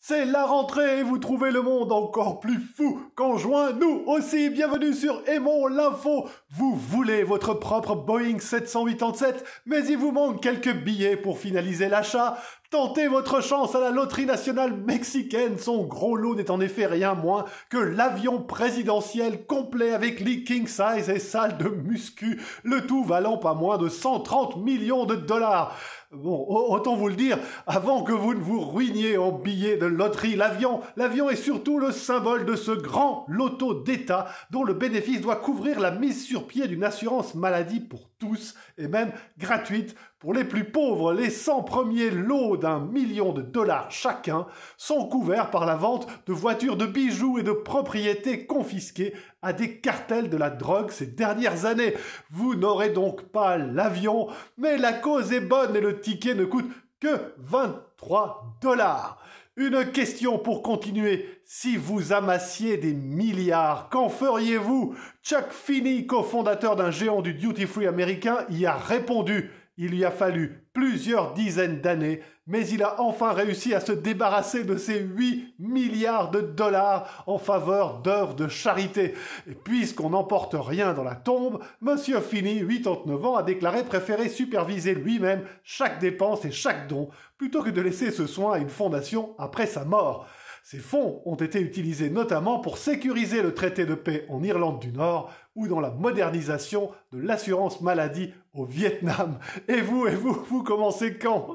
C'est la rentrée et vous trouvez le monde encore plus fou qu'en juin. Nous aussi, bienvenue sur Aimons l'info. Vous voulez votre propre Boeing 787, mais il vous manque quelques billets pour finaliser l'achat. Tentez votre chance à la loterie nationale mexicaine. Son gros lot n'est en effet rien moins que l'avion présidentiel complet avec lit king size et salle de muscu, le tout valant pas moins de 130 millions de dollars. Bon, autant vous le dire, avant que vous ne vous ruiniez en billets de loterie, l'avion est surtout le symbole de ce grand loto d'État dont le bénéfice doit couvrir la mise sur pied d'une assurance maladie pour tous et même gratuite pour les plus pauvres. Les 100 premiers lots d'1 million de dollars chacun sont couverts par la vente de voitures, de bijoux et de propriétés confisquées à des cartels de la drogue ces dernières années. Vous n'aurez donc pas l'avion, mais la cause est bonne et le ticket ne coûte que 23 dollars. Une question pour continuer. Si vous amassiez des milliards, qu'en feriez-vous? Chuck Finney, cofondateur d'un géant du duty-free américain, y a répondu. Il lui a fallu plusieurs dizaines d'années, mais il a enfin réussi à se débarrasser de ces 8 milliards de dollars en faveur d'œuvres de charité. Et puisqu'on n'emporte rien dans la tombe, Monsieur Finney, 89 ans, a déclaré préférer superviser lui-même chaque dépense et chaque don, plutôt que de laisser ce soin à une fondation après sa mort. Ces fonds ont été utilisés notamment pour sécuriser le traité de paix en Irlande du Nord ou dans la modernisation de l'assurance maladie au Vietnam. Et vous commencez quand ?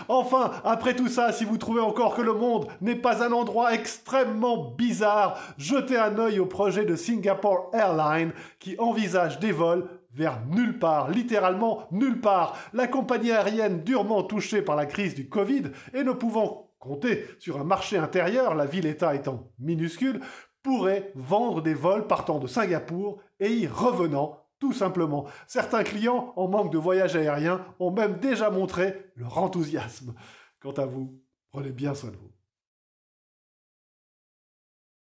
Enfin, après tout ça, si vous trouvez encore que le monde n'est pas un endroit extrêmement bizarre, jetez un œil au projet de Singapore Airlines qui envisage des vols vers nulle part, littéralement nulle part. La compagnie aérienne durement touchée par la crise du Covid et ne pouvant compter sur un marché intérieur, la ville-État étant minuscule, pourrait vendre des vols partant de Singapour et y revenant tout simplement. Certains clients, en manque de voyages aériens, ont même déjà montré leur enthousiasme. Quant à vous, prenez bien soin de vous.